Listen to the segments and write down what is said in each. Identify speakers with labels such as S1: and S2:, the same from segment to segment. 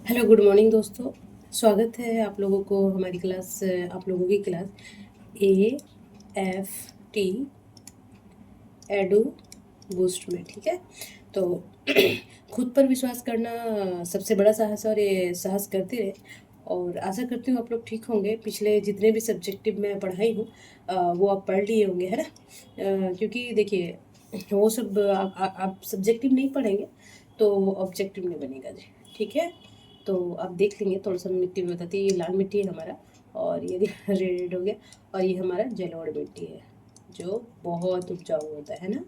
S1: Hello good morning दोस्तों। स्वागत है आप लोगों को हमारी क्लास आप लोगों की क्लास AFT एडू बूस्ट में। ठीक है, तो खुद पर विश्वास करना सबसे बड़ा साहस है और ये साहस करते रहे। और आशा करती हूँ आप लोग ठीक होंगे। पिछले जितने भी सब्जेक्टिव मैं पढ़ाई हूँ वो आप पढ़ लिए होंगे, है ना। क्योंकि देखिए वो सब आप सब्जेक्टिव नहीं पढ़ेंगे तो ऑब्जेक्टिव नहीं बनेगा जी। ठीक है, तो आप देख लेंगे। थोड़ा सा मिट्टी में बताती है, ये लाल मिट्टी है हमारा, और ये रेड हो गया, और ये हमारा जलोढ़ मिट्टी है जो बहुत उपजाऊ होता है ना।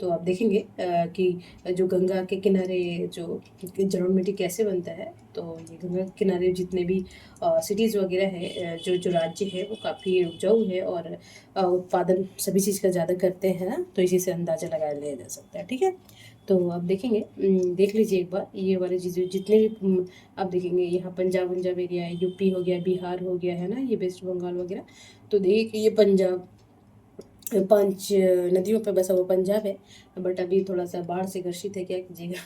S1: तो आप देखेंगे कि जो गंगा के किनारे जो जलोढ़ मिट्टी कैसे बनता है। तो ये गंगा के किनारे जितने भी सिटीज़ वगैरह है, जो राज्य है वो काफ़ी उपजाऊ है, और उत्पादन सभी चीज़ का ज़्यादा करते हैं ना। तो इसी से अंदाज़ा लगाया लिया जा सकता है। ठीक है, तो आप देखेंगे, देख लीजिए एक बार ये वाले चीज़ें जितने भी आप देखेंगे। यहाँ पंजाब एरिया है, यूपी हो गया, बिहार हो गया, है ना, ये वेस्ट बंगाल वगैरह। तो देखिए ये पंजाब 5 नदियों पर बसा हुआ पंजाब है, बट अभी थोड़ा सा बाढ़ से ग्रसित है, क्या कीजिएगा।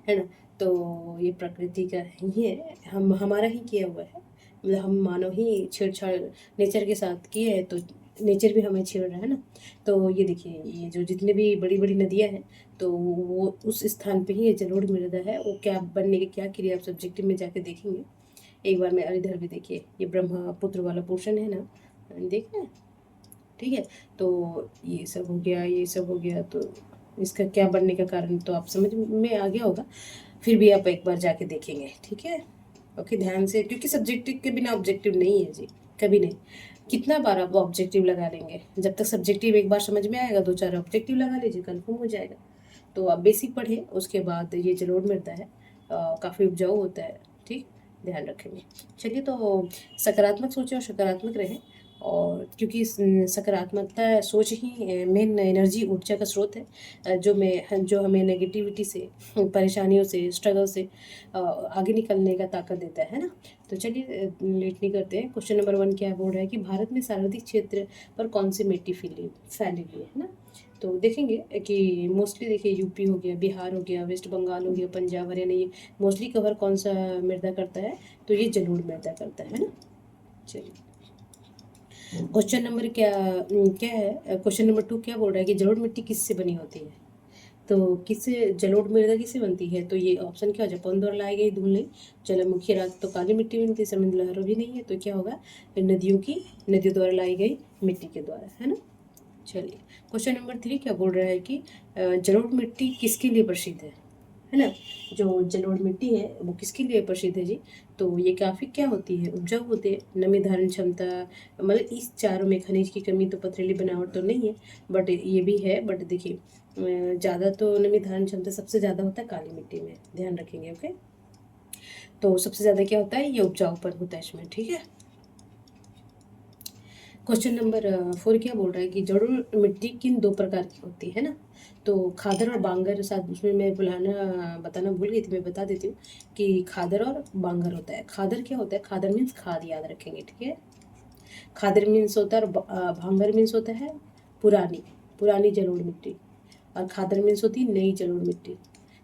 S1: है ना। तो ये प्रकृति का ही है, हम हमारा ही किया हुआ है, मतलब हम मानव ही छेड़छाड़ नेचर के साथ किए हैं, तो नेचर भी हमें छेड़ रहा है ना। तो ये देखिए ये जो जितने भी बड़ी बड़ी नदियाँ हैं, तो वो उस स्थान पे ही ये जलोढ़ मृदा है। वो क्या बनने की क्या क्रिया आप सब्जेक्टिव में जाके देखेंगे एक बार में। और इधर भी देखिए ये ब्रह्मपुत्र वाला पोर्शन है ना, देख रहे हैं। ठीक है, तो ये सब हो गया, ये सब हो गया, तो इसका क्या बनने का कारण तो आप समझ में आ गया होगा। फिर भी आप एक बार जाके देखेंगे, ठीक है। ओके, ध्यान से, क्योंकि सब्जेक्टिव के बिना ऑब्जेक्टिव नहीं है जी, कभी नहीं। कितना बार आप ऑब्जेक्टिव लगा लेंगे, जब तक सब्जेक्टिव एक बार समझ में आएगा 2-4 ऑब्जेक्टिव लगा लीजिए, कंफर्म हो जाएगा। तो आप बेसिक पढ़िए, उसके बाद ये जलोढ़ मिलता है, काफ़ी उपजाऊ होता है। ठीक, ध्यान रखेंगे। चलिए, तो सकारात्मक सोचें और सकारात्मक रहें। और क्योंकि सकारात्मकता सोच ही मेन एनर्जी ऊर्जा का स्रोत है, जो हमें नेगेटिविटी से, परेशानियों से, स्ट्रगल से आगे निकलने का ताकत देता है ना। तो चलिए लेट नहीं करते हैं। क्वेश्चन नंबर 1 क्या बोल रहा है कि भारत में सर्वाधिक क्षेत्र पर कौन सी मिट्टी फैली हुई है ना। तो देखेंगे कि मोस्टली देखिए यूपी हो गया, बिहार हो गया, वेस्ट बंगाल हो गया, पंजाब हरियाणा, ये मोस्टली कवर कौन सा मृदा करता है, तो ये जलोढ़ मृदा करता है ना। चलिए, क्वेश्चन नंबर क्या है, क्वेश्चन नंबर 2 क्या बोल रहा है कि जलोढ़ मिट्टी किससे बनी होती है। तो किससे जलोढ़ मृदा किससे बनती है, तो ये ऑप्शन क्या हो जाए, पवन द्वारा लाई गई धूल नहीं, ज्वालामुखी राख तो काली मिट्टी बनती है, समुद्र लहरों भी नहीं है, तो क्या होगा, नदियों द्वारा लाई गई मिट्टी के द्वारा, है ना। चलिए, क्वेश्चन नंबर 3 क्या बोल रहा है कि जलोढ़ मिट्टी किसके लिए प्रसिद्ध है ना। जो जलोढ़ मिट्टी है वो किसके लिए प्रसिद्ध है जी, तो ये काफ़ी क्या होती है, उपजाऊ होती है, नमी धारण क्षमता, मतलब इस चारों में खनिज की कमी तो पथरीली बनावट तो नहीं है, बट ये भी है। बट देखिए ज़्यादा तो नमी धारण क्षमता सबसे ज़्यादा होता है काली मिट्टी में, ध्यान रखेंगे। ओके, तो सबसे ज़्यादा क्या होता है, ये उपजाऊपन होता है इसमें। ठीक है, क्वेश्चन नंबर 4 क्या बोल रहा है कि जलोढ़ मिट्टी किन 2 प्रकार की होती है ना। तो खादर और बांगर, साथ उसमें मैं बताना भूल गई थी, मैं बता देती हूँ कि खादर और बांगर होता है। खादर क्या होता है, खादर मीन्स खाद, याद रखेंगे। ठीक है, खादर मीन्स होता है, और भांगर मीन्स होता है पुरानी पुरानी जलोढ़ मिट्टी, और खादर मीन्स होती है नई जलोढ़ मिट्टी।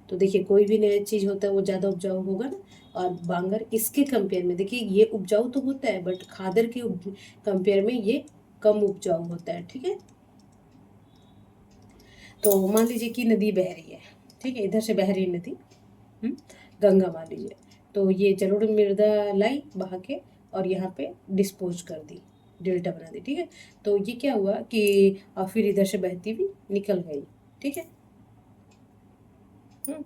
S1: तो देखिए कोई भी नया चीज़ होता है वो ज़्यादा उपजाऊ होगा ना। और बांगर इसके कंपेयर में देखिए ये उपजाऊ तो होता है, बट खादर के कंपेयर में ये कम उपजाऊ होता है। ठीक है, तो मान लीजिए कि नदी बह रही है, ठीक है, इधर से बह रही है नदी, हम्म, गंगा मान लीजिए। तो ये जलोढ़ मृदा लाई बहा के, और यहाँ पे डिस्पोज कर दी, डेल्टा बना दी। ठीक है, तो ये क्या हुआ कि फिर इधर से बहती हुई निकल गई। ठीक है, हम्म,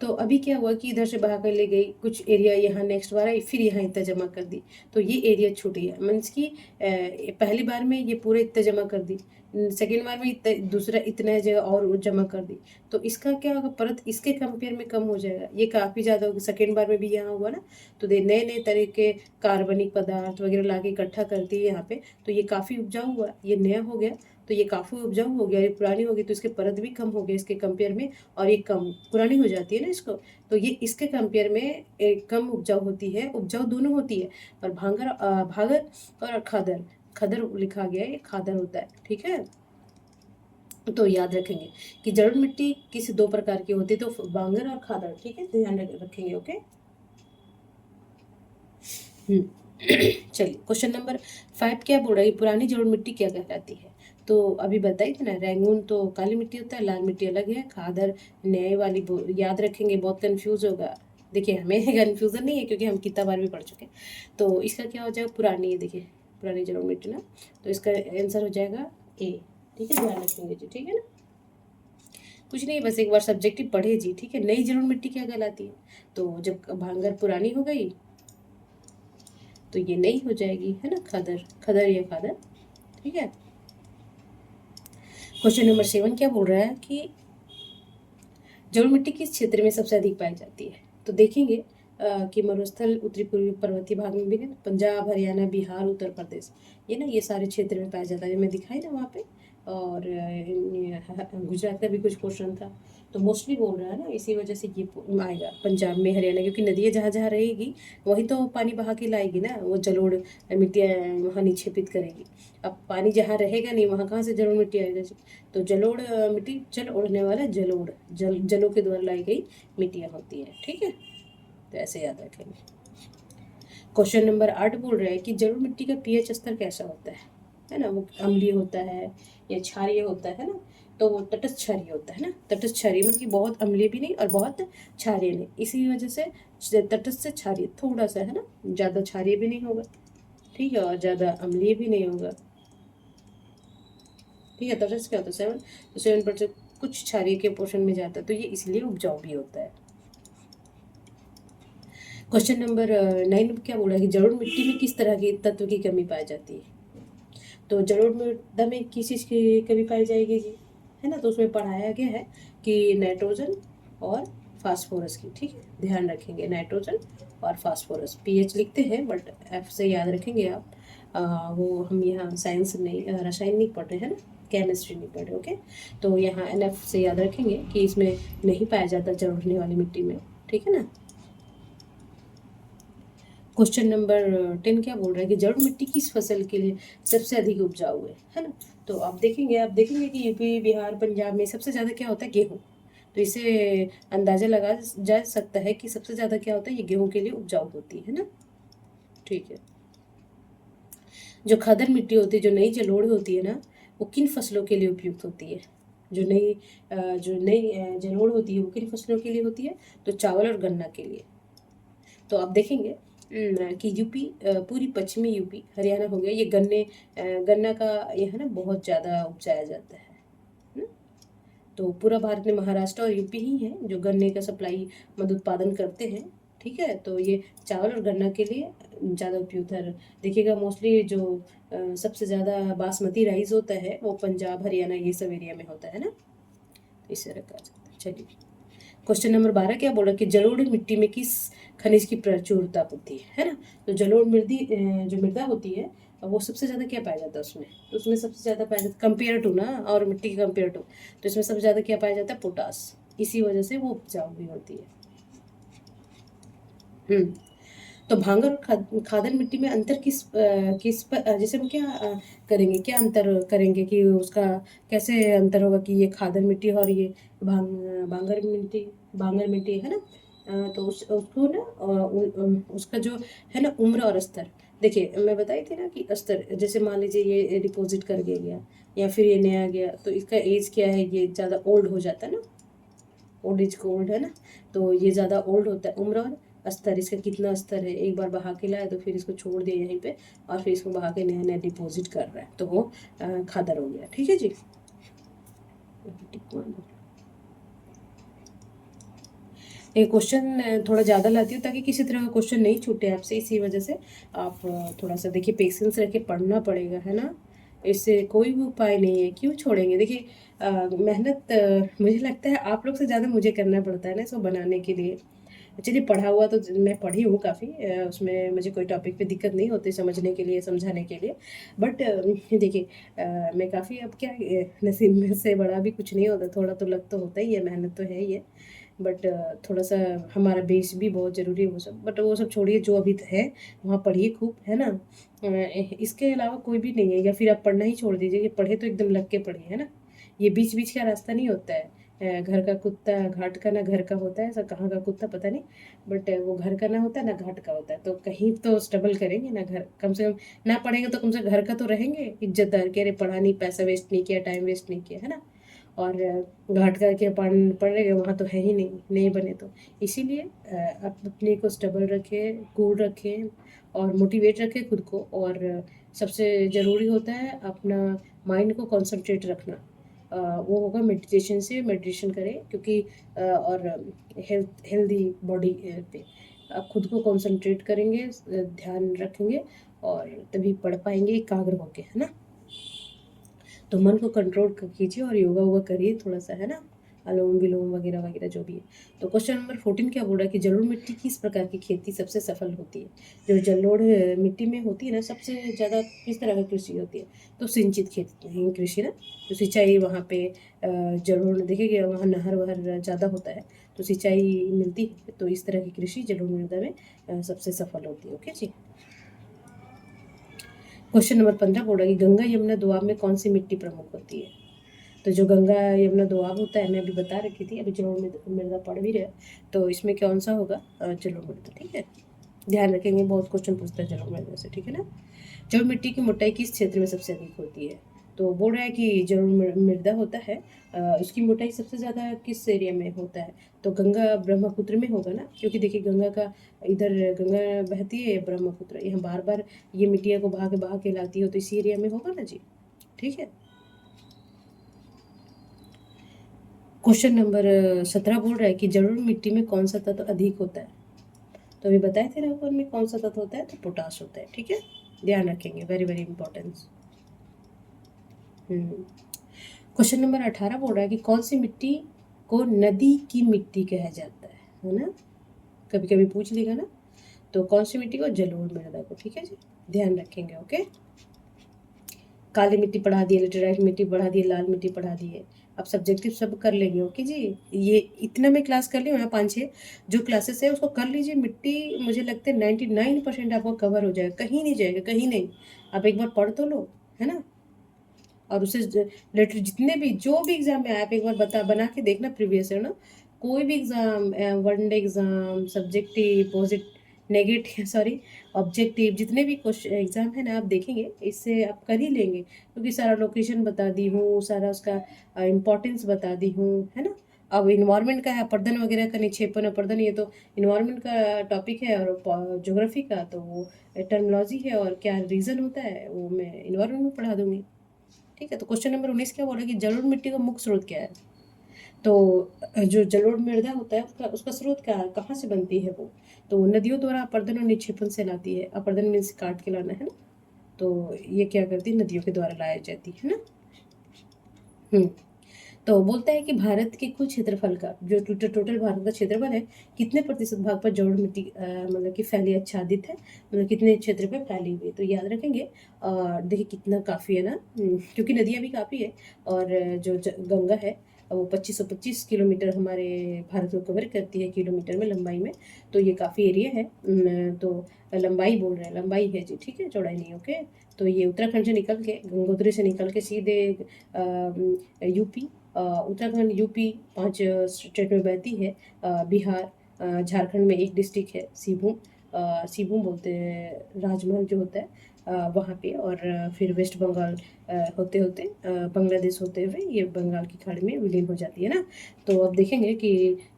S1: तो अभी क्या हुआ कि इधर से बहा कर ले गई, कुछ एरिया यहाँ नेक्स्ट बार आई, फिर यहाँ इतना जमा कर दी, तो ये एरिया छूट गया। मीन्स कि पहली बार में ये पूरा इतना जमा कर दी, सेकेंड बार में दूसरा इतना जगह और जमा कर दी, तो इसका क्या होगा, परत इसके कंपेयर में कम हो जाएगा, ये काफ़ी ज़्यादा होगा। सेकेंड बार में भी यहाँ हुआ ना, तो नए नए तरह के कार्बनिक पदार्थ वगैरह ला के इकट्ठा करती है यहाँ पे, तो ये काफ़ी उपजाऊ हुआ, ये नया हो गया, तो ये काफ़ी उपजाऊ हो गया। ये पुरानी होगी तो इसके परत भी कम हो गया इसके कंपेयर में, और ये कम पुरानी हो जाती है ना इसको, तो ये इसके कंपेयर में एक कम उपजाऊ होती है। उपजाऊ दोनों होती है, पर भागर और खादर, खदर लिखा गया है, ये खादर होता है। ठीक है, तो याद रखेंगे कि जलोढ़ मिट्टी किसी 2 प्रकार की होती है, तो बांगर और खादर। ठीक है, ध्यान रखेंगे। ओके, चलिए, क्वेश्चन नंबर 5 क्या बोल रहा है, पुरानी जलोढ़ मिट्टी क्या कहलाती है? तो अभी बताई थी ना, रैंगून तो काली मिट्टी होता है, लाल मिट्टी अलग है, खादर न्याय वाली याद रखेंगे, बहुत कंफ्यूज होगा। देखिए हमें कंफ्यूजन नहीं है क्योंकि हम कितना बार भी पढ़ चुके हैं। तो इसका क्या हो जाएगा, पुरानी, देखिए पुरानी जलोढ़ मिट्टी ना, तो इसका आंसर हो जाएगा ए। ठीक है, ध्यान रखेंगे जी, ठीक है ना। कुछ नहीं, बस एक बार सब्जेक्टिव पढ़े जी, ठीक है। नई जलोढ़ मिट्टी क्या कहलाती है? तो जब भांगर पुरानी हो गई तो ये नई हो जाएगी, है ना, खदर, खदर या खादर। ठीक है। क्वेश्चन नंबर 7 क्या बोल रहा है कि जलोढ़ मिट्टी किस क्षेत्र में सबसे अधिक पाई जाती है? तो देखेंगे कि मरुस्थल, उत्तरी पूर्वी पर्वतीय भाग में भी है ना, पंजाब, हरियाणा, बिहार, उत्तर प्रदेश, ये ना, ये सारे क्षेत्र में पाया जाता है, मैं दिखाई ना वहाँ पे। और गुजरात का भी कुछ क्वेश्चन था, तो मोस्टली बोल रहा है ना, इसी वजह से ये आएगा पंजाब में, हरियाणा, क्योंकि नदियाँ जहाँ जहाँ रहेगी वही तो पानी बहा के लाएगी ना, वो जलोढ़ मिट्टियाँ वहाँ निक्षेपित करेगी। अब पानी जहाँ रहेगा नहीं वहाँ कहाँ से जलोढ़ मिट्टी आएगा? तो जलोढ़ मिट्टी, जल उड़ने वाला जलोढ़, जलों के द्वारा लाई गई मिट्टियाँ होती हैं। ठीक है, तो ऐसे याद रखेंगे। क्वेश्चन नंबर 8 बोल रहा है कि जलोढ़ मिट्टी का पीएच स्तर कैसा होता है ना, वो अम्लीय होता है या क्षारीय होता है ना? तो वो तटस्थ क्षारीय होता है ना, तटस्थ क्षारीय मतलब कि बहुत अम्लीय भी नहीं और बहुत क्षारीय नहीं, इसी वजह से तटस्थ से क्षारीय थोड़ा सा, है ना, ज़्यादा क्षारीय भी नहीं होगा, ठीक है, और ज़्यादा अम्लीय भी नहीं होगा। ठीक है, तटस्थ क्या होता है 7, तो 7% कुछ क्षारीय के पोषण में जाता है, तो ये इसलिए उपजाऊ भी होता है। क्वेश्चन नंबर 9 क्या बोला है कि जलोढ़ मिट्टी में किस तरह के तत्व की कमी पाई जाती है? तो जलोढ़ मृदा में किस चीज़ की कमी पाई जाएगी जी, है ना? तो उसमें पढ़ाया गया है कि नाइट्रोजन और फास्फोरस की। ठीक है, ध्यान रखेंगे, नाइट्रोजन और फास्फोरस, पीएच लिखते हैं बट एफ से याद रखेंगे आप। वो हम यहाँ साइंस नहीं, रसायन नहीं पढ़ रहे हैं ना, केमिस्ट्री नहीं पढ़ रहे, ओके। तो यहाँ एनएफ से याद रखेंगे कि इसमें नहीं पाया जाता जलोढ़ वाली मिट्टी में, ठीक है ना। क्वेश्चन नंबर 10 क्या बोल रहा है कि जलोढ़ मिट्टी किस फसल के लिए सबसे अधिक उपजाऊ है ना? तो आप देखेंगे कि यूपी, बिहार, पंजाब में सबसे ज़्यादा क्या होता है, गेहूँ। तो इससे अंदाजा लगा जा सकता है कि सबसे ज़्यादा क्या होता है, ये गेहूँ के लिए उपजाऊ होती है ना। ठीक है। जो खादर मिट्टी होती है, जो नई जलोढ़ होती है ना, वो किन फसलों के लिए उपयुक्त होती है? जो नई जलोढ़ होती है वो किन फसलों के लिए होती है? तो चावल और गन्ना के लिए। तो आप देखेंगे कि यूपी, पूरी पश्चिमी यूपी, हरियाणा हो गया, ये गन्ना का ये है ना, बहुत ज़्यादा उपजाया जाता है ना? तो पूरा भारत में महाराष्ट्र और यूपी ही है जो गन्ने का सप्लाई, मद उत्पादन करते हैं। ठीक है, तो ये चावल और गन्ना के लिए ज़्यादा उपयुक्त है। देखिएगा मोस्टली जो सबसे ज़्यादा बासमती राइस होता है वो पंजाब, हरियाणा, ये सब एरिया में होता है ना, तो इससे रखा जाता है। चलिए, क्वेश्चन नंबर 12 क्या बोला कि जलोढ़ मिट्टी में किस खनिज की प्रचुरता होती है ना? तो जलोढ़ जो मृदा होती है वो सबसे ज़्यादा क्या पाया जाता है उसमें? तो उसमें सबसे ज़्यादा पाया जाता है, कंपेयर टू ना, और मिट्टी के कंपेयर टू, तो इसमें सबसे ज़्यादा क्या पाया जाता है, पोटास, इसी वजह से वो उपजाऊ भी होती है। हम्म। तो भांगर और खादर मिट्टी में अंतर किस पर, जैसे हम क्या करेंगे, क्या अंतर करेंगे कि उसका कैसे अंतर होगा कि ये खादर मिट्टी और ये भांग भांगर मिट्टी है ना? तो उसको ना उसका जो है ना उम्र और स्तर, देखिए मैं बताई थी ना कि स्तर, जैसे मान लीजिए ये डिपॉजिट कर गया या फिर ये नया गया, तो इसका एज क्या है, ये ज़्यादा ओल्ड हो जाता है ना, ओल्ड इज गोल्ड, है ना? तो ये ज़्यादा ओल्ड होता है, उम्र और स्तर, इसका कितना स्तर है, एक बार बहा के लाया तो फिर इसको छोड़ दिया यहीं पे और फिर इसको बहा के नया नया डिपॉजिट कर रहा है, तो वो खादर हो गया। ठीक है जी। ये क्वेश्चन थोड़ा ज़्यादा लाती हूँ ताकि किसी तरह का क्वेश्चन नहीं छूटे आपसे, इसी वजह से आप थोड़ा सा देखिए, पेशेंस रह के पढ़ना पड़ेगा, है ना। इससे कोई भी उपाय नहीं है, क्यों छोड़ेंगे? देखिए मेहनत मुझे लगता है आप लोग से ज़्यादा मुझे करना पड़ता है ना इसको बनाने के लिए। चलिए, पढ़ा हुआ तो मैं पढ़ी हूँ काफ़ी, उसमें मुझे कोई टॉपिक पे दिक्कत नहीं होती समझने के लिए, समझाने के लिए। बट देखिए मैं काफ़ी, अब क्या नसीब में से बड़ा भी कुछ नहीं होता, थोड़ा तो लग तो होता ही है, मेहनत तो है ही है। बट थोड़ा सा हमारा बेस भी बहुत ज़रूरी है वो सब, बट वो सब छोड़िए, जो अभी है वहाँ पढ़िए खूब, है ना। इसके अलावा कोई भी नहीं है, या फिर आप पढ़ना ही छोड़ दीजिए, ये पढ़े तो एकदम लग के पढ़िए, है ना। ये बीच बीच का रास्ता नहीं होता है, घर का कुत्ता घाट का ना घर का होता है, ऐसा कहाँ का कुत्ता पता नहीं, बट वो घर का ना होता है ना घाट का होता है। तो कहीं तो स्ट्रगल करेंगे ना, घर कम से कम ना पढ़ेंगे तो कम से कम घर का तो रहेंगे इज्जतदार के, अरे पढ़ा नहीं, पैसा वेस्ट नहीं किया, टाइम वेस्ट नहीं किया, है ना। और घाट का क्या पढ़ेंगे, वहाँ तो है ही नहीं, नहीं बने तो। इसीलिए आप अपने को स्टेबल रखें, कूल रखें और मोटिवेट रखें खुद को। और सबसे ज़रूरी होता है अपना माइंड को कंसंट्रेट रखना। वो होगा मेडिटेशन से, मेडिटेशन करें क्योंकि और हेल्दी बॉडी पे आप खुद को कंसंट्रेट करेंगे, ध्यान रखेंगे और तभी पढ़ पाएंगे एकाग्र होके, है ना। तो मन को कंट्रोल कीजिए और योगा वोगा करिए थोड़ा सा, है ना, अनुलोम विलोम वगैरह वगैरह जो भी है। तो क्वेश्चन नंबर 14 क्या बोल रहा है कि जलोढ़ मिट्टी किस प्रकार की खेती सबसे सफल होती है। जो जलोढ़ मिट्टी में होती है ना, सबसे ज़्यादा किस तरह की कृषि होती है, तो सिंचित खेती कृषि ना। तो सिंचाई वहाँ पे जलोढ़ देखेंगे, वहाँ नहर वहर ज़्यादा होता है तो सिंचाई मिलती है, तो इस तरह की कृषि जलोढ़ मृदा में सबसे सफल होती है। ओके जी। क्वेश्चन नंबर 15 बोल रहा है कि गंगा यमुना दोआब में कौन सी मिट्टी प्रमुख होती है। तो जो गंगा यमुना दोआब होता है, मैं अभी बता रखी थी, अभी जलोढ़ मृदा पढ़ भी रहे, तो इसमें कौन सा होगा, जलोढ़ मृदा, ठीक है। ध्यान रखेंगे, बहुत क्वेश्चन पूछता है जलोढ़ मृदा से, ठीक है ना। जलोढ़ मिट्टी की मोटाई किस क्षेत्र में सबसे अधिक होती है। तो बोल रहा है कि जलोढ़ मृदा होता है, उसकी मोटाई सबसे ज़्यादा किस एरिया में होता है, तो गंगा ब्रह्मपुत्र में होगा ना, क्योंकि देखिए गंगा का इधर गंगा बहती है, ब्रह्मपुत्र यहाँ बार बार ये मिट्टियाँ को बहा के लाती हो, तो इसी एरिया में होगा ना जी, ठीक है। क्वेश्चन नंबर 17 बोल रहा है कि जलोढ़ मिट्टी में कौन सा तत्व अधिक होता है। तो अभी बताए थे ना ऊपर में कौन सा तत्व होता है, तो पोटाश होता है, ठीक है। ध्यान रखेंगे, very very importance. Question number 18 बोल रहा है कि कौन सी मिट्टी को नदी की मिट्टी कहा जाता है ना, कभी कभी पूछ लेगा ना। तो कौन सी मिट्टी को, जलोढ़ मृदा को, ठीक है जी। ध्यान रखेंगे, ओके। काली मिट्टी पढ़ा दिए, लेटेराइट मिट्टी पढ़ा दिए, लाल मिट्टी पढ़ा दिए। अब सब्जेक्टिव सब कर लेंगे, ओके जी। ये इतना मैं क्लास कर ली हूँ ना, 5-6 जो क्लासेस है उसको कर लीजिए। मिट्टी मुझे लगता है 99% आपको कवर हो जाएगा, कहीं नहीं जाएगा, कहीं नहीं। आप एक बार पढ़ तो लो, है ना। और उसे लेटर जितने भी जो भी एग्जाम में आए, आप एक बार बना के देखना प्रीवियस ईयर ना। कोई भी exam, one day exam, subjective, positive, negative, sorry, objective, जितने भी क्वेश्चन एग्जाम है ना, आप देखेंगे इससे आप कर ही लेंगे, क्योंकि सारा लोकेशन बता दी हूँ, सारा उसका इम्पोर्टेंस बता दी हूँ, है ना। अब इन्वायरमेंट का है, अपर्दन वगैरह का निक्षेपण अपर्दन, ये तो इन्वायरमेंट का टॉपिक है, और ज्योग्राफी का तो वो टर्मिनोलॉजी है, और क्या रीज़न होता है वो मैं इन्वायरमेंट में पढ़ा दूंगी, ठीक है। तो क्वेश्चन नंबर 19 क्या बोल रहा है कि जलोढ़ मिट्टी का मुख्य स्रोत क्या है। तो जो जलोढ़ मृदा होता है उसका उसका स्रोत क्या है, कहाँ से बनती है वो, तो नदियों द्वारा अपर्दन और निक्षेपण से लाती है। अपर्दन मीन्स काट के लाना, है ना। तो ये क्या करती है, नदियों के द्वारा लाई जाती है ना। हम्म तो बोलता है कि भारत के कुल क्षेत्रफल का, जो टोटल भारत का क्षेत्रफल है, कितने प्रतिशत भाग पर जलोढ़ मिट्टी मतलब कि फैली, आच्छादित है, मतलब कितने क्षेत्र पे फैली हुई है, तो याद रखेंगे। और देखिए कितना काफ़ी है ना, क्योंकि नदियाँ भी काफ़ी है। और जो गंगा है वो 2525 किलोमीटर हमारे भारत को कवर करती है, किलोमीटर में, लंबाई में। तो ये काफ़ी एरिया है। तो लंबाई बोल रहे हैं, लंबाई है जी, ठीक है, चौड़ाई नहीं, ओके। तो ये उत्तराखंड से निकल के, गंगोत्री से निकल के सीधे यूपी, उत्तराखंड, यूपी 5 स्टेट में बहती है। बिहार, झारखंड में एक डिस्ट्रिक्ट है सिभूम, सिभूम बोलते हैं, राजमहल जो होता है वहाँ पे। और फिर वेस्ट बंगाल होते होते बांग्लादेश होते हुए ये बंगाल की खाड़ी में विलीन हो जाती है ना। तो अब देखेंगे कि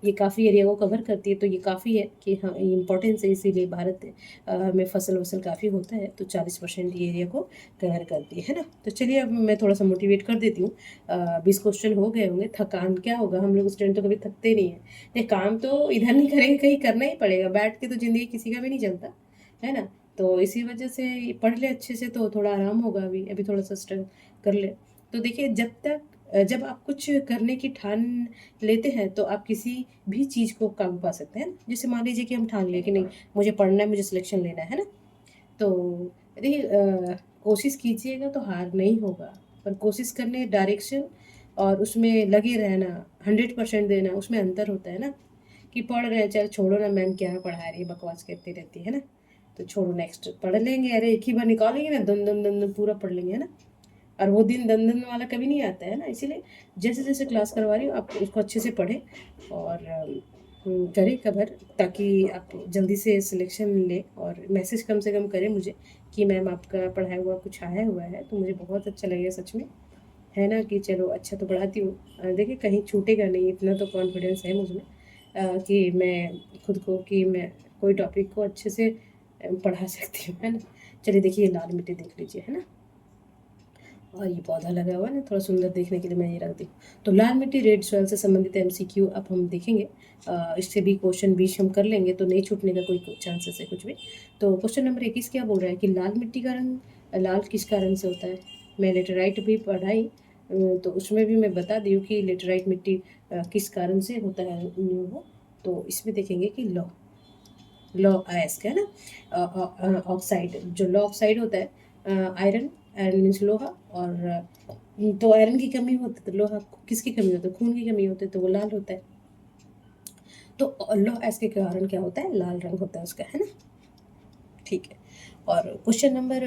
S1: ये काफ़ी एरिया को कवर करती है, तो ये काफ़ी है कि हाँ, ये इंपॉर्टेंस है, इसीलिए भारत में फसल वसल काफ़ी होता है, तो 40% ये एरिया को कवर करती है ना। तो चलिए अब मैं थोड़ा सा मोटिवेट कर देती हूँ। 20 क्वेश्चन हो गए होंगे, थकान क्या होगा, हम लोग स्टूडेंट तो कभी थकते नहीं है। नहीं, काम तो इधर नहीं करेंगे, कहीं करना ही पड़ेगा, बैठ के तो ज़िंदगी किसी का भी नहीं चलता, है ना। तो इसी वजह से पढ़ ले अच्छे से तो थोड़ा आराम होगा, अभी अभी थोड़ा सा स्ट्रगल कर ले। तो देखिए, जब आप कुछ करने की ठान लेते हैं तो आप किसी भी चीज़ को काबू पा सकते हैं ना। जैसे मान लीजिए कि हम ठान लिए कि नहीं, मुझे पढ़ना है, मुझे सिलेक्शन लेना है ना। तो देखिए, कोशिश कीजिएगा तो हार नहीं होगा, पर कोशिश करने, डायरेक्शन और उसमें लगे रहना, 100% देना, उसमें अंतर होता है ना। कि पढ़ रहे हैं, चल छोड़ो ना, मैम क्या पढ़ा रही है, बकवास करती रहती है ना, तो छोड़ो, नेक्स्ट पढ़ लेंगे, अरे एक ही बार निकालेंगे ना, दन दन दन दन पूरा पढ़ लेंगे, है ना। और वो दिन दन दन वाला कभी नहीं आता है ना। इसीलिए जैसे जैसे क्लास करवा रही हूँ आप उसको अच्छे से पढ़ें और करें कवर, ताकि आप जल्दी से सिलेक्शन लें और मैसेज कम से कम करें मुझे कि मैम आपका पढ़ाया हुआ कुछ आया हुआ है, तो मुझे बहुत अच्छा लगेगा सच में, है ना, कि चलो अच्छा तो पढ़ाती हूँ। देखिए कहीं छूटेगा नहीं, इतना तो कॉन्फिडेंस है मुझ में कि मैं खुद को कि मैं कोई टॉपिक को अच्छे से पढ़ा सकती हूँ, है ना। चलिए देखिए लाल मिट्टी देख लीजिए, है ना, और ये पौधा लगा हुआ है ना थोड़ा सुंदर देखने के लिए मैं ये रख दी। तो लाल मिट्टी रेड सॉइल से संबंधित एमसीक्यू अब हम देखेंगे। इससे भी क्वेश्चन बीच हम कर लेंगे तो नहीं छूटने का कोई चांसेस है कुछ भी। तो क्वेश्चन नंबर 21 क्या बोल रहा है कि लाल मिट्टी का रंग लाल किस कारण से होता है। मैं लेटेराइट भी पढ़ाई, तो उसमें भी मैं बता दी हूँ कि लेटेराइट मिट्टी किस कारण से होता है वो। तो इसमें देखेंगे कि लौ लॉ आयस्क है ना, ऑक्साइड, जो लॉ ऑक्साइड होता है आयरन, आयरन मीन्स लोहा, और तो आयरन की कमी होती है तो लोहा किसकी कमी होती है, खून की कमी होती है तो वो लाल होता है। तो लौह आयस्क के कारण क्या होता है, लाल रंग होता है उसका, है ना। ठीक है। और क्वेश्चन नंबर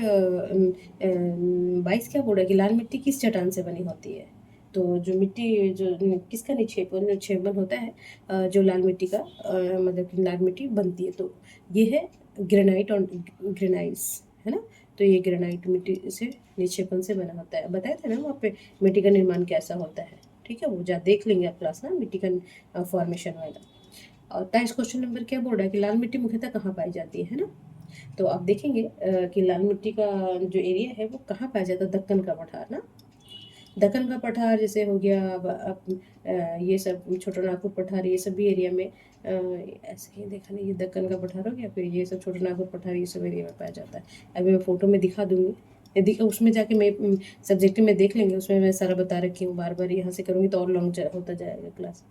S1: 22 क्या बोल रहा है कि लाल मिट्टी किस चट्टान से बनी होती है। तो जो मिट्टी जो किसका निक्षेपण होता है जो लाल मिट्टी का मतलब कि लाल मिट्टी बनती है, तो ये है ग्रेनाइट और ग्रेनाइट्स, है ना। तो ये ग्रेनाइट मिट्टी से निक्षेपण से बना होता है, बताया था ना वहाँ पे मिट्टी का निर्माण कैसा होता है। ठीक है, वो जा देख लेंगे आप क्लास ना, मिट्टी का फॉर्मेशन वाला। और 23 क्वेश्चन नंबर क्या बोल रहा है कि लाल मिट्टी मुख्यतः कहाँ पाई जाती है ना। तो आप देखेंगे कि लाल मिट्टी का जो एरिया है वो कहाँ पाया जाता है, दक्कन का पठार ना। दक्कन का पठार जैसे हो गया ये सब छोटा नागपुर पठार, ये सब भी एरिया में ऐसे ही देखा नहीं, ये दक्कन का पठार हो गया, फिर ये सब छोटा नागपुर पठार ये सब एरिया में पाया जाता है। अभी मैं फोटो में दिखा दूंगी, यदि उसमें जाके मैं सब्जेक्ट में देख लेंगे, उसमें मैं सारा बता रखी हूँ, बार बार यहाँ से करूँगी तो और लॉन्ग होता जाएगा क्लास।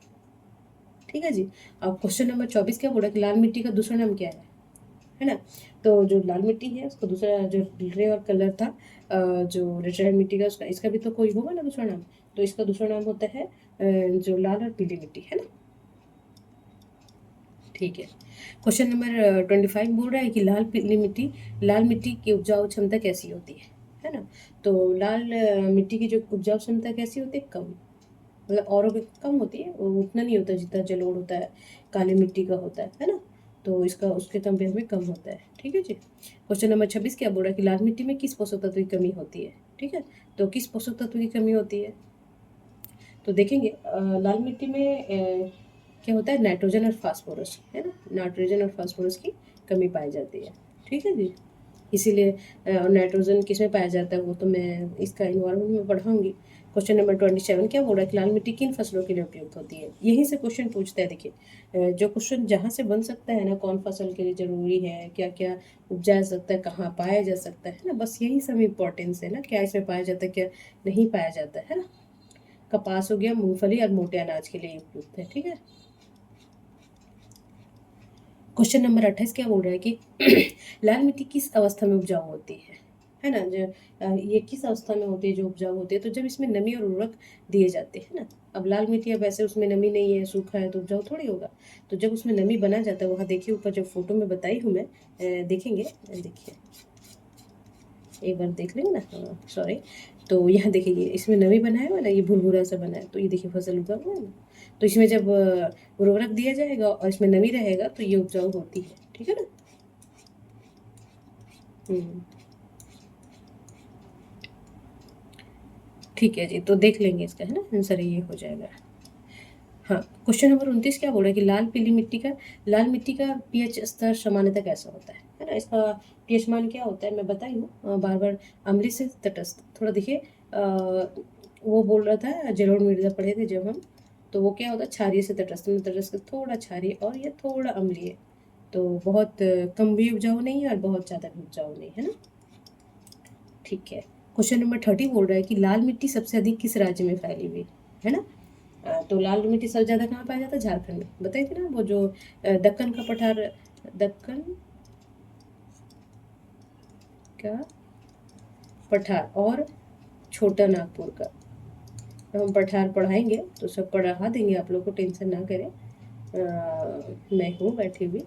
S1: ठीक है जी। अब क्वेश्चन नंबर 24 क्या बोला कि लाल मिट्टी का दूसरा नाम क्या है ना। तो जो लाल मिट्टी है उसको दूसरा जो ग्रे और कलर था जो रेड मिट्टी का, उसका इसका भी तो कोई होगा ना दूसरा नाम। तो इसका दूसरा नाम होता है जो लाल और पीली मिट्टी, है ना। ठीक है। क्वेश्चन नंबर 25 बोल रहा है कि लाल मिट्टी की उपजाऊ क्षमता कैसी होती है ना। तो लाल मिट्टी की जो उपजाऊ क्षमता कैसी होती है, कम, मतलब औरों की कम होती है, वो उतना नहीं होता जितना जलोढ़ होता है, काली मिट्टी का होता है ना। तो इसका उसके कंपेयर में कम होता है। ठीक है जी। क्वेश्चन नंबर 26 क्या बोल रहा है कि लाल मिट्टी में किस पोषक तत्व की कमी होती है। ठीक है, तो किस पोषक तत्व की कमी होती है, तो देखेंगे लाल मिट्टी में क्या होता है, नाइट्रोजन और फास्फोरस, है ना, नाइट्रोजन और फास्फोरस की कमी पाई जाती है। ठीक है जी। इसीलिए नाइट्रोजन किस में पाया जाता है वो तो मैं इसका इन्वायरमेंट में पढ़ाऊंगी। क्वेश्चन नंबर 27 क्या बोल रहा है कि लाल मिट्टी किन फसलों के लिए उपयुक्त होती है। यहीं से क्वेश्चन पूछता है, देखिए जो क्वेश्चन जहाँ से बन सकता है ना, कौन फसल के लिए जरूरी है, क्या क्या उपजाया जा सकता है, कहाँ पाया जा सकता है ना, बस यही सब इम्पोर्टेंस है ना, क्या इसमें पाया जाता है क्या नहीं पाया जाता है ना। कपास हो गया, मूंगफली और मोटे अनाज के लिए उपयुक्त है। ठीक है। क्वेश्चन नंबर 28 क्या बोल रहा है कि लाल मिट्टी किस अवस्था में उपजाऊ होती है ना। जो ये किस अवस्था में होती है जो उपजाऊ होती है, तो जब इसमें नमी और उर्वरक दिए जाते हैं ना। अब लाल मिट्टी अब ऐसे उसमें नमी नहीं है, सूखा है, तो उपजाऊ थोड़ी होगा। तो जब उसमें नमी बना जाता है, वहाँ देखिए ऊपर जो फोटो में बताई हूँ मैं, देखेंगे, देखिए एक बार देख लेंगे ना, हाँ सॉरी। तो यहाँ देखिए इसमें नमी बना है ना, ये भुरभुरा सा बना है, तो ये देखिए फसल उगा हुआ है ना। तो इसमें जब उर्वरक दिया जाएगा और इसमें नमी रहेगा तो ये उपजाऊ होती है। ठीक है ना। हम्म, ठीक है जी, तो देख लेंगे इसका, है ना, आंसर ये हो जाएगा। हाँ। क्वेश्चन नंबर 29 क्या बोल रहा है कि लाल मिट्टी का पीएच स्तर सामान्यतः कैसा होता है ना। इसका पीएच मान क्या होता है मैं बताई हूँ बार बार, अम्लीय से तटस्थ। थोड़ा देखिए वो बोल रहा था जलोढ़ मृदा पढ़े थे जब हम, तो वो क्या होता है क्षारीय से तटस्थ में, तटस्थ थोड़ा क्षारीय और ये थोड़ा अम्लीय। तो बहुत कम भी उपजाऊ नहीं है और बहुत ज़्यादा भी उपजाऊ नहीं है ना। ठीक है। क्वेश्चन नंबर 30 बोल रहा है कि लाल मिट्टी सबसे अधिक किस राज्य में फैली हुई है ना। तो लाल मिट्टी सबसे ज़्यादा कहाँ पाया जाता है, झारखंड में, बताए थे ना वो जो दक्कन का पठार, दक्कन का पठार और छोटा नागपुर का। तो हम पठार पढ़ाएंगे तो सब पढ़ा देंगे आप लोग को, टेंशन ना करें। मैं हूँ बैठी हुई,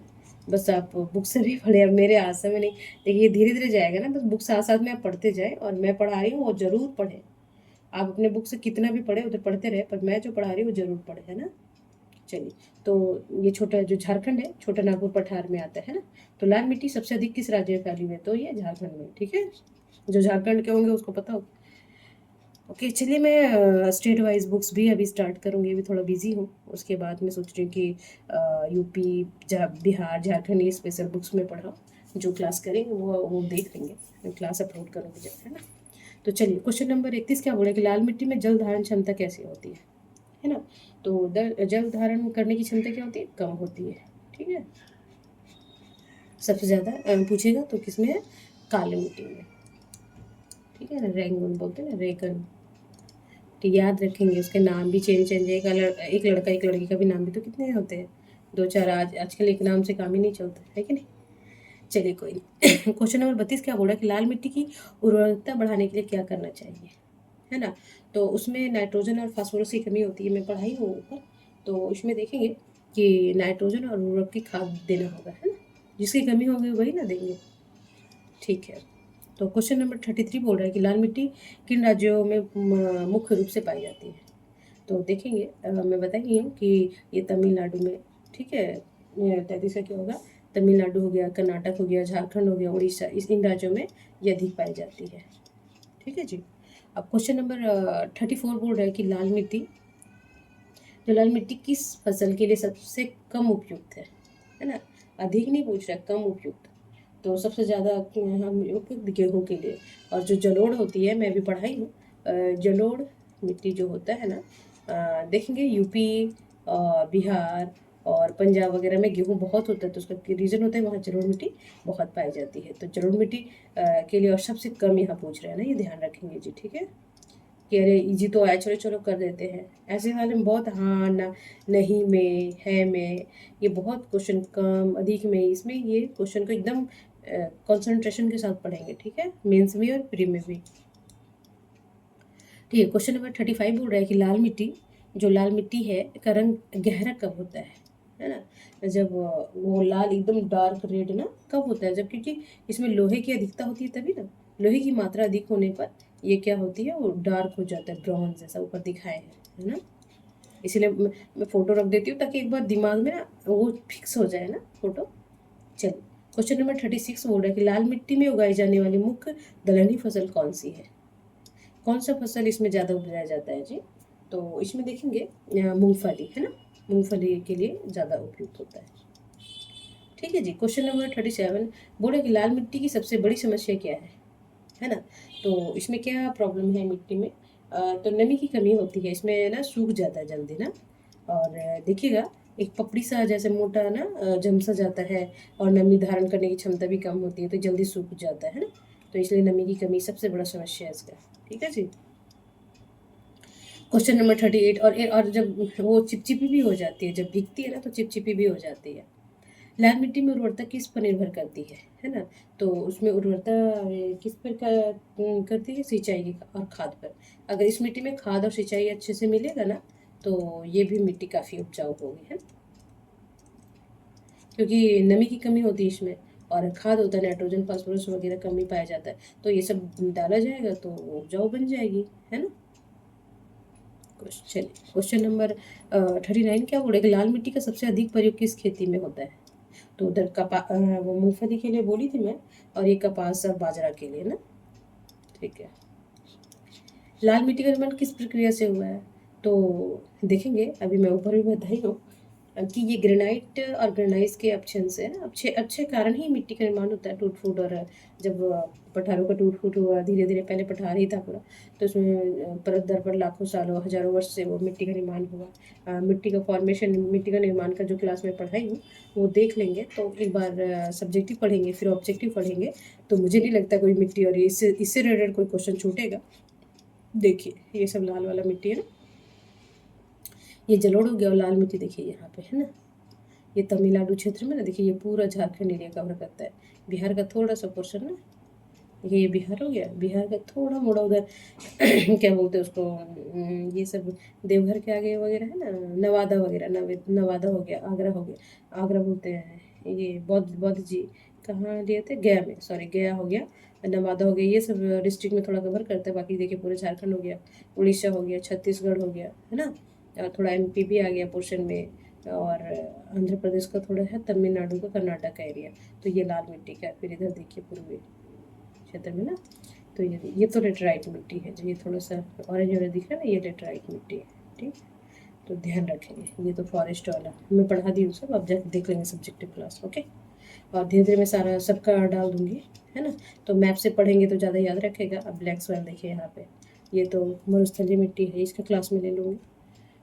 S1: बस आप बुक से भी पढ़े, अब मेरे आशा में नहीं। देखिए धीरे धीरे जाएगा ना, बस बुक साथ साथ में आप पढ़ते जाए, और मैं पढ़ा रही हूँ वो जरूर पढ़े। आप अपने बुक से कितना भी पढ़े, उधर पढ़ते रहे, पर मैं जो पढ़ा रही हूँ वो जरूर पढ़े, है ना। चलिए, तो ये छोटा जो झारखंड है, छोटा नागपुर पठार में आता है ना। तो लाल मिट्टी सबसे अधिक किस राज्य में फैली हुई है, तो ये झारखंड में, ठीक है। जो झारखंड के होंगे उसको पता होगा। ओके, चलिए मैं स्टेट वाइज बुक्स भी अभी स्टार्ट करूँगी, अभी थोड़ा बिजी हूँ। उसके बाद मैं सोच रही हूँ कि यूपी, बिहार, झारखंड, ये स्पेशल बुक्स में पढ़ाऊँ। जो क्लास करेंगे वो देख लेंगे, मैं क्लास अपलोड करूँगी जब, है ना। तो चलिए, क्वेश्चन नंबर 31 क्या बोला कि लाल मिट्टी में जल धारण क्षमता कैसी होती है ना। तो जल धारण करने की क्षमता क्या होती है, कम होती है, ठीक है। सबसे ज़्यादा पूछेगा तो किसमें है, काली मिट्टी में, ठीक है ना। रेंगुन बोलते हैं ना, रेगन। तो याद रखेंगे, उसके नाम भी चेंज चेंज है। एक लड़का एक लड़की का भी नाम भी तो कितने होते हैं, दो चार। आजकल एक नाम से काम ही नहीं चलता है कि नहीं। चलिए कोई नहीं। क्वेश्चन नंबर 32 क्या बोला कि लाल मिट्टी की उर्वरकता बढ़ाने के लिए क्या करना चाहिए, है ना। तो उसमें नाइट्रोजन और फास्फोरस की कमी होती है, मैं पढ़ाई हूँ ऊपर। तो उसमें देखेंगे कि नाइट्रोजन और उर्वरक की खाद देना होगा, है ना। जिसकी कमी होगी वही ना देंगे, ठीक है। तो क्वेश्चन नंबर 33 बोल रहा है कि लाल मिट्टी किन राज्यों में मुख्य रूप से पाई जाती है। तो देखेंगे, मैं बताई हूँ कि ये तमिलनाडु में, ठीक है। 33 का क्या होगा, तमिलनाडु हो गया, कर्नाटक हो गया, झारखंड हो गया, उड़ीसा, इन राज्यों में ये अधिक पाई जाती है, ठीक है जी। अब क्वेश्चन नंबर 34 बोल रहा है कि लाल मिट्टी किस फसल के लिए सबसे कम उपयुक्त है ना। अधिक नहीं पूछ रहा, कम उपयुक्त। तो सबसे ज़्यादा हम उपयुक्त गेहूँ के लिए। और जो जलोढ़ होती है, मैं भी पढ़ाई हूँ। जलोढ़ मिट्टी जो होता है ना, देखेंगे यूपी और बिहार और पंजाब वगैरह में गेहूँ बहुत होता है, तो उसका रीज़न होता है वहाँ जलोढ़ मिट्टी बहुत पाई जाती है। तो जलोढ़ मिट्टी के लिए और सबसे कम यहाँ पूछ रहे हैं ना, ये ध्यान रखेंगे जी, ठीक है। कि अरे इजी तो है, चलो चलो कर देते हैं, ऐसे वाले में बहुत हाँ ना, नहीं में, है में, ये बहुत क्वेश्चन कम अधिक में, इसमें ये क्वेश्चन को एकदम कंसंट्रेशन के साथ पढ़ेंगे, ठीक है, मेंस में और प्री में भी। ठीक है, क्वेश्चन नंबर 35 बोल रहा है कि लाल मिट्टी है का रंग गहरा कब होता है ना। जब वो लाल एकदम डार्क रेड ना कब होता है, जब क्योंकि इसमें लोहे की अधिकता होती है तभी ना। लोहे की मात्रा अधिक होने पर ये क्या होती है, वो डार्क हो जाता है, ब्राउन जैसा ऊपर दिखाए है ना। इसीलिए मैं फोटो रख देती हूँ ताकि एक बार दिमाग में ना वो फिक्स हो जाए ना फोटो। चलिए, क्वेश्चन नंबर 36 बोल रहा है कि लाल मिट्टी में उगाई जाने वाली मुख्य दलहनी फसल कौन सी है। कौन सा फसल इसमें ज़्यादा उपजाया जाता है जी। तो इसमें देखेंगे मूंगफली, है ना। मूंगफली के लिए ज़्यादा उपयुक्त होता है, ठीक है जी। क्वेश्चन नंबर 37 बोले कि लाल मिट्टी की सबसे बड़ी समस्या क्या है ना। तो इसमें क्या प्रॉब्लम है मिट्टी में, तो नमी की कमी होती है इसमें ना, सूख जाता है जल्दी ना। और देखिएगा एक पपड़ी सा जैसे मोटा ना जम सा जाता है, और नमी धारण करने की क्षमता भी कम होती है, तो जल्दी सूख जाता है ना। तो इसलिए नमी की कमी सबसे बड़ा समस्या है इसका, ठीक है जी। क्वेश्चन नंबर 38 और जब वो चिपचिपी भी हो जाती है, जब भीगती है ना तो चिपचिपी भी हो जाती है। लाल मिट्टी में उर्वरता किस पर निर्भर करती है ना। तो उसमें उर्वरता किस पर करती है, सिंचाई की और खाद पर। अगर इस मिट्टी में खाद और सिंचाई अच्छे से मिलेगा ना, तो ये भी मिट्टी काफ़ी उपजाऊ होगी, है। क्योंकि नमी की कमी होती है इसमें, और खाद होता है, नाइट्रोजन फास्फोरस वगैरह कमी पाया जाता है, तो ये सब डाला जाएगा तो उपजाऊ बन जाएगी, है ना। चलिए, क्वेश्चन नंबर 39 क्या बोलेगा, लाल मिट्टी का सबसे अधिक प्रयोग किस खेती में होता है। तो उधर वो मूंगफली के लिए बोली थी मैं, और ये कपास और बाजरा के लिए ना, ठीक है। लाल मिट्टी का निर्माण किस प्रक्रिया से हुआ है, तो देखेंगे, अभी मैं ऊपर भी बताई हूँ कि ये ग्रेनाइट और ग्रेनाइट के ऑप्शन से ना, अच्छे अच्छे कारण ही मिट्टी का निर्माण होता है, टूट फूट। और जब पठारों का टूट फूट हुआ धीरे धीरे, पहले पठार ही था पूरा, तो उसमें परत दर पर लाखों सालों हजारों वर्ष से वो मिट्टी का निर्माण हुआ। मिट्टी का फॉर्मेशन, मिट्टी का निर्माण का जो क्लास में पढ़ाई हूँ वो देख लेंगे, तो एक बार सब्जेक्टिव पढ़ेंगे फिर ऑब्जेक्टिव पढ़ेंगे, तो मुझे नहीं लगता कोई मिट्टी और इससे रिलेटेड कोई क्वेश्चन छूटेगा। देखिए ये सब लाल वाला मिट्टी है ना, ये जलोढ़ हो गया, और लाल मिट्टी देखिए यहाँ पे है ना, ये तमिलनाडु क्षेत्र में ना, देखिए ये पूरा झारखंड एरिया कवर करता है। बिहार का थोड़ा सा पोर्शन ना, देखिए ये बिहार हो गया, बिहार का थोड़ा मोड़ा उधर क्या बोलते हैं उसको, ये सब देवघर के आगे वगैरह है ना, नवादा वगैरह, नवादा हो गया, आगरा हो गया, आगरा बोलते हैं, ये बौद्ध बौद्ध जी कहाँ लिए थे, गया में, सॉरी गया हो गया, नवादा हो गया, ये सब डिस्ट्रिक्ट में थोड़ा कवर करते हैं। बाकी देखिए पूरे झारखंड हो गया, उड़ीसा हो गया, छत्तीसगढ़ हो गया, है ना, और थोड़ा एमपी भी आ गया पोर्शन में, और आंध्र प्रदेश का थोड़ा है, तमिलनाडु का, कर्नाटक का एरिया। तो ये लाल मिट्टी का है। फिर इधर देखिए पूर्वी क्षेत्र में ना, तो ये तो लेटराइट मिट्टी है, जो ये थोड़ा सा ऑरेंज ऑरेंज दिख रहा है ना, ये लेटराइट मिट्टी है। ठीक, तो ध्यान रखेंगे। ये तो फॉरेस्ट वाला मैं पढ़ा दी हूँ सब, अब जाके देख लेंगे सब्जेक्टिव क्लास। ओके, और धीरे धीरे मैं सारा सबका डाल दूंगी, है ना। तो मैप से पढ़ेंगे तो ज़्यादा याद रखेगा। अब ब्लैक सॉइल देखिए यहाँ पे, ये तो मरुस्थलीय मिट्टी है, इसका क्लास में ले लूँगी।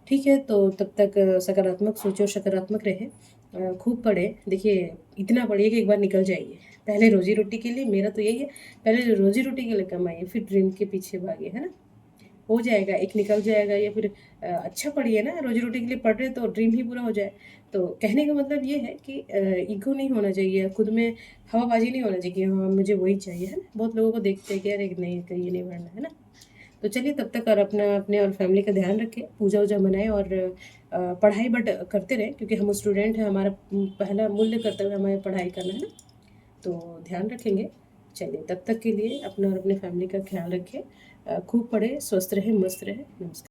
S1: ठीक है, तो तब तक सकारात्मक सोचो, सकारात्मक रहे, खूब पढ़े। देखिए इतना पढ़िए कि एक बार निकल जाइए। पहले रोजी रोटी के लिए, मेरा तो यही है, पहले रोजी रोटी के लिए कमाइए, फिर ड्रीम के पीछे भागिए, है ना। हो जाएगा, एक निकल जाएगा, या फिर अच्छा पढ़िए ना, रोजी रोटी के लिए पढ़ रहे तो ड्रीम ही पूरा हो जाए। तो कहने का मतलब ये है कि ईगो नहीं होना चाहिए, खुद में हवाबाजी नहीं होना चाहिए कि हाँ मुझे वही चाहिए, है ना। बहुत लोगों को देखते हैं कि अरे नहीं ये नहीं पढ़ना, है ना। तो चलिए तब तक और अपना अपने और फैमिली का ध्यान रखें, पूजा वूजा मनाएं, और पढ़ाई बट करते रहें, क्योंकि हम स्टूडेंट हैं, हमारा पहला मूल्य कर्तव्य हमें पढ़ाई करना है ना। तो ध्यान रखेंगे। चलिए तब तक के लिए अपना और अपने फैमिली का ख्याल रखें, खूब पढ़े, स्वस्थ रहे, मस्त रहे। नमस्कार।